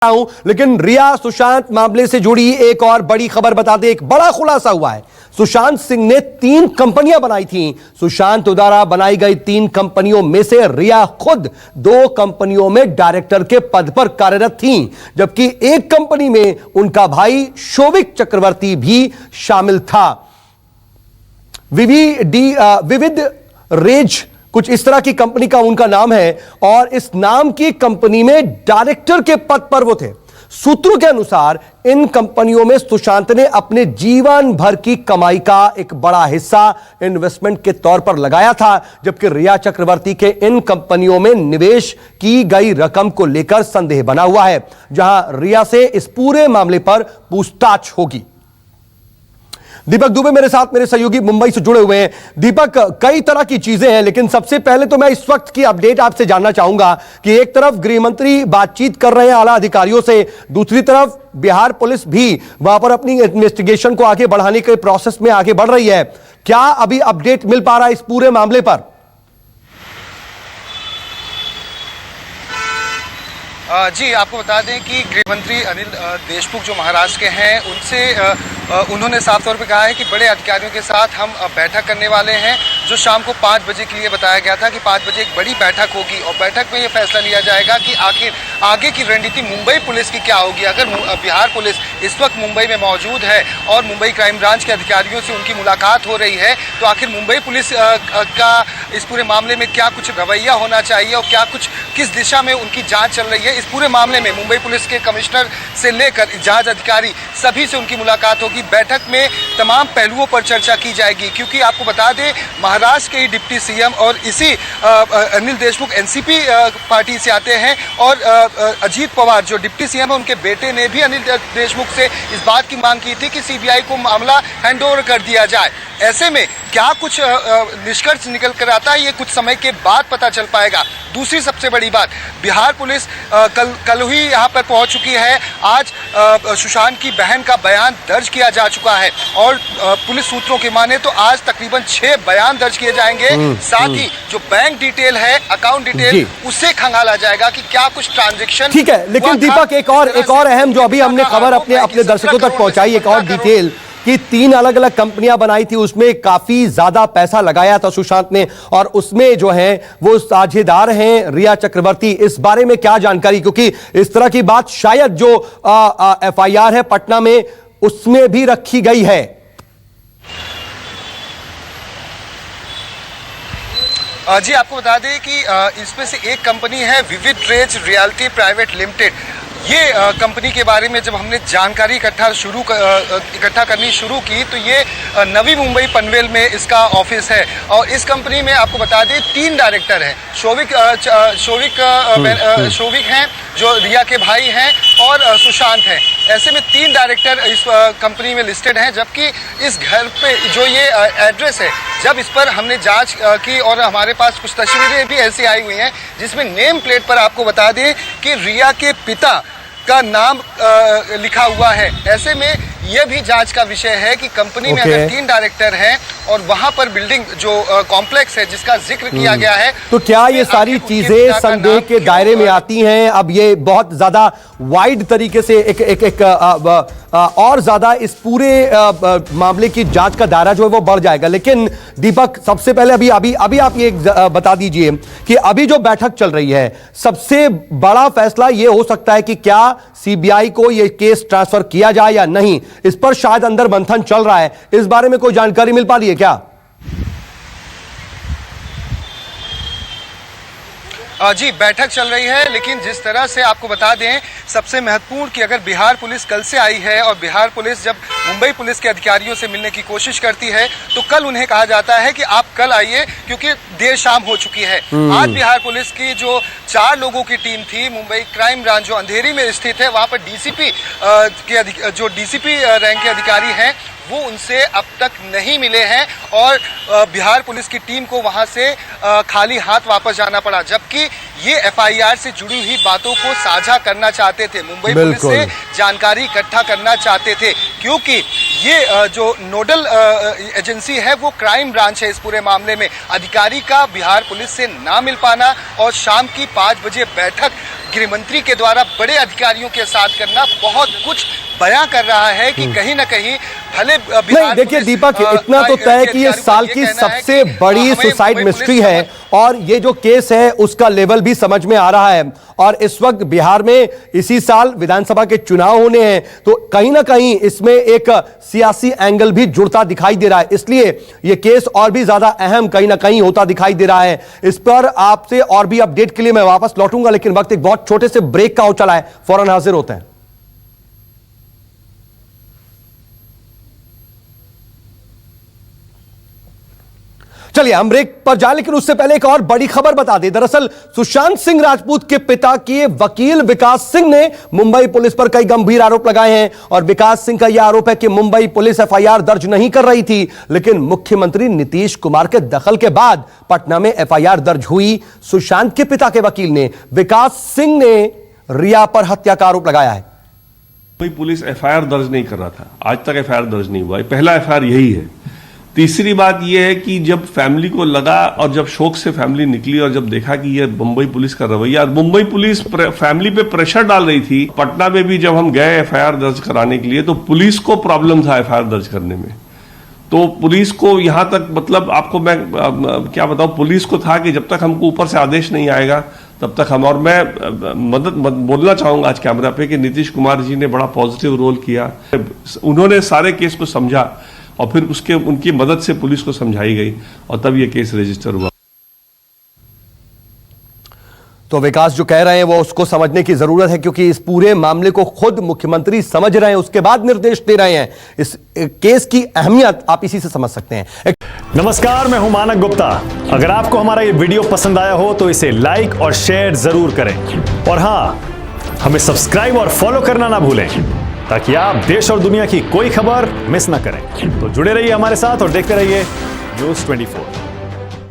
हूं, लेकिन रिया सुशांत मामले से जुड़ी एक और बड़ी खबर बता दें। एक बड़ा खुलासा हुआ है। सुशांत सिंह ने 3 कंपनियां बनाई थीं। सुशांत द्वारा बनाई गई 3 कंपनियों में से रिया खुद 2 कंपनियों में डायरेक्टर के पद पर कार्यरत थीं, जबकि एक कंपनी में उनका भाई शोभिक चक्रवर्ती भी शामिल था। विविध रेज कुछ इस तरह की कंपनी का उनका नाम है और इस नाम की कंपनी में डायरेक्टर के पद पर वो थे। सूत्रों के अनुसार इन कंपनियों में सुशांत ने अपने जीवन भर की कमाई का एक बड़ा हिस्सा इन्वेस्टमेंट के तौर पर लगाया था, जबकि रिया चक्रवर्ती के इन कंपनियों में निवेश की गई रकम को लेकर संदेह बना हुआ है, जहां रिया से इस पूरे मामले पर पूछताछ होगी। दीपक दुबे मेरे साथ, मेरे सहयोगी मुंबई से जुड़े हुए हैं। दीपक, कई तरह की चीजें हैं, लेकिन सबसे पहले तो मैं इस वक्त की अपडेट आपसे जानना चाहूंगा कि एक तरफ गृह मंत्री बातचीत कर रहे हैं आला अधिकारियों से, दूसरी तरफ बिहार पुलिस भी वहां पर अपनी इन्वेस्टिगेशन को आगे बढ़ाने के प्रोसेस में आगे बढ़ रही है। क्या अभी अपडेट मिल पा रहा है इस पूरे मामले पर? जी, आपको बता दें कि गृह मंत्री अनिल देशमुख जो महाराष्ट्र के हैं, उनसे उन्होंने साफ तौर पे कहा है कि बड़े अधिकारियों के साथ हम बैठक करने वाले हैं, जो शाम को 5 बजे के लिए बताया गया था कि 5 बजे एक बड़ी बैठक होगी और बैठक में ये फैसला लिया जाएगा कि आखिर आगे की रणनीति मुंबई पुलिस की क्या होगी। अगर बिहार पुलिस इस वक्त मुंबई में मौजूद है और मुंबई क्राइम ब्रांच के अधिकारियों से उनकी मुलाकात हो रही है, तो आखिर मुंबई पुलिस का इस पूरे मामले में क्या कुछ रवैया होना चाहिए और क्या कुछ किस दिशा में उनकी जाँच चल रही है। इस पूरे मामले में मुंबई पुलिस के कमिश्नर से लेकर जांच अधिकारी सभी से उनकी मुलाकात होगी। बैठक में तमाम पहलुओं पर चर्चा की जाएगी, क्योंकि आपको बता दें महाराष्ट्र के ही डिप्टी सीएम और इसी अनिल देशमुख एनसीपी पार्टी से आते हैं और अजीत पवार जो डिप्टी सीएम है, उनके बेटे ने भी अनिल देशमुख से इस बात की मांग की थी कि सीबीआई को मामला हैंडओवर कर दिया जाए। ऐसे में क्या कुछ निष्कर्ष निकल कर आता है, ये कुछ समय के बाद पता चल पाएगा। दूसरी सबसे बड़ी बात, बिहार पुलिस कल ही यहाँ पर पहुँच चुकी है। आज सुशांत की बहन का बयान दर्ज किया जा चुका है और पुलिस सूत्रों की माने तो आज तकरीबन 6 बयान दर्ज किए जाएंगे। साथ ही जो बैंक डिटेल है, अकाउंट डिटेल, उससे खंगाला जाएगा कि क्या कुछ ट्रांजेक्शन। ठीक है, लेकिन दीपक एक और अहम जो अभी हमने खबर अपने दर्शकों तक पहुंचाई, एक और डिटेल कि 3 अलग अलग कंपनियां बनाई थी, उसमें काफी ज्यादा पैसा लगाया था सुशांत ने और उसमें जो है वो साझेदार हैं रिया चक्रवर्ती। इस बारे में क्या जानकारी, क्योंकि इस तरह की बात शायद जो एफआईआर है पटना में उसमें भी रखी गई है। जी, आपको बता दें कि इसमें से एक कंपनी है विविध रेज रियल्टी प्राइवेट लिमिटेड। ये कंपनी के बारे में जब हमने जानकारी इकट्ठा करनी शुरू की तो ये नवी मुंबई पनवेल में इसका ऑफिस है और इस कंपनी में आपको बता दें 3 डायरेक्टर हैं। शोभिक हैं जो रिया के भाई हैं और सुशांत हैं। ऐसे में 3 डायरेक्टर इस कंपनी में लिस्टेड हैं, जबकि इस घर पे जो ये एड्रेस है, जब इस पर हमने जांच की और हमारे पास कुछ तस्वीरें भी ऐसी आई हुई हैं जिसमें नेम प्लेट पर आपको बता दें कि रिया के पिता का नाम लिखा हुआ है। ऐसे में यह भी जांच का विषय है कि कंपनी में अगर 3 डायरेक्टर हैं और वहां पर बिल्डिंग जो कॉम्प्लेक्स है जिसका जिक्र किया गया है, तो क्या ये सारी चीजें संदेह के दायरे में आती हैं? अब ये बहुत ज्यादा वाइड तरीके से एक और ज्यादा इस पूरे मामले की जांच का दायरा जो है वो बढ़ जाएगा। लेकिन दीपक, सबसे पहले अभी आप ये बता दीजिए कि अभी जो बैठक चल रही है, सबसे बड़ा फैसला ये हो सकता है कि क्या सीबीआई को ये केस ट्रांसफर किया जाए या नहीं। इस पर शायद अंदर मंथन चल रहा है। इस बारे में कोई जानकारी मिल पा रही है क्या? जी, बैठक चल रही है, लेकिन जिस तरह से आपको बता दें, सबसे महत्वपूर्ण कि अगर बिहार पुलिस कल से आई है और बिहार पुलिस जब मुंबई पुलिस के अधिकारियों से मिलने की कोशिश करती है तो कल उन्हें कहा जाता है कि आप कल आइए, क्योंकि देर शाम हो चुकी है। आज बिहार पुलिस की जो 4 लोगों की टीम थी, मुंबई क्राइम ब्रांच जो अंधेरी में स्थित है, वहां पर डीसीपी रैंक के अधिकारी हैं, वो उनसे अब तक नहीं मिले हैं और बिहार पुलिस की टीम को वहां से खाली हाथ वापस जाना पड़ा, जबकि ये एफआईआर से जुड़ी हुई बातों को साझा करना चाहते थे, मुंबई पुलिस से जानकारी इकट्ठा करना चाहते थे, क्योंकि ये जो नोडल एजेंसी है वो क्राइम ब्रांच है इस पूरे मामले में। अधिकारी का बिहार पुलिस से ना मिल पाना और शाम की 5 बजे बैठक गृहमंत्री के द्वारा बड़े अधिकारियों के साथ करना बहुत कुछ बयां कर रहा है कि कहीं ना कहीं भले नहीं, देखिए दीपक, इतना तो तय कि ये साल की सबसे बड़ी सुसाइड मिस्ट्री है और ये जो केस है उसका लेवल भी समझ में आ रहा है। और इस वक्त बिहार में इसी साल विधानसभा के चुनाव होने हैं, तो कहीं ना कहीं इसमें एक सियासी एंगल भी जुड़ता दिखाई दे रहा है, इसलिए यह केस और भी ज्यादा अहम कहीं ना कहीं होता दिखाई दे रहा है। इस पर आपसे और भी अपडेट के लिए मैं वापस लौटूंगा, लेकिन वक्त एक बहुत छोटे से ब्रेक का हो चला है, फौरन हाजिर होते हैं। चलिए हम ब्रेक पर जाए, लेकिन उससे पहले एक और बड़ी खबर बता दें। दरअसल सुशांत सिंह राजपूत के पिता के वकील विकास सिंह ने मुंबई पुलिस पर कई गंभीर आरोप लगाए हैं और विकास सिंह का यह आरोप है कि मुंबई पुलिस एफआईआर दर्ज नहीं कर रही थी, लेकिन मुख्यमंत्री नीतीश कुमार के दखल के बाद पटना में एफआईआर दर्ज हुई। सुशांत के पिता के वकील ने विकास सिंह ने रिया पर हत्या का आरोप लगाया है। मुंबई पुलिस एफआईआर दर्ज नहीं कर रहा था, आज तक एफआईआर दर्ज नहीं हुआ, पहला एफआईआर यही है। तीसरी बात यह है कि जब फैमिली को लगा और जब शोक से फैमिली निकली और जब देखा कि यह मुंबई पुलिस का रवैया, मुंबई पुलिस फैमिली पे प्रेशर डाल रही थी। पटना में भी जब हम गए एफआईआर दर्ज कराने के लिए तो पुलिस को प्रॉब्लम था एफआईआर दर्ज करने में। तो पुलिस को यहां तक, मतलब आपको मैं क्या बताऊं, पुलिस को था कि जब तक हमको ऊपर से आदेश नहीं आएगा तब तक हम, और मैं बोलना चाहूंगा आज कैमरा पे कि नीतीश कुमार जी ने बड़ा पॉजिटिव रोल किया। उन्होंने सारे केस को समझा और फिर उसके उनकी मदद से पुलिस को समझाई गई और तब ये केस रजिस्टर हुआ। तो विकास जो कह रहे हैं वो उसको समझने की जरूरत है, क्योंकि इस पूरे मामले को खुद मुख्यमंत्री समझ रहे हैं, उसके बाद निर्देश दे रहे हैं। इस केस की अहमियत आप इसी से समझ सकते हैं। नमस्कार, मैं हूं मानक गुप्ता। अगर आपको हमारा ये वीडियो पसंद आया हो तो इसे लाइक और शेयर जरूर करें और हां, हमें सब्सक्राइब और फॉलो करना ना भूलें ताकि आप देश और दुनिया की कोई खबर मिस ना करें। तो जुड़े रहिए हमारे साथ और देखते रहिए न्यूज़ 24।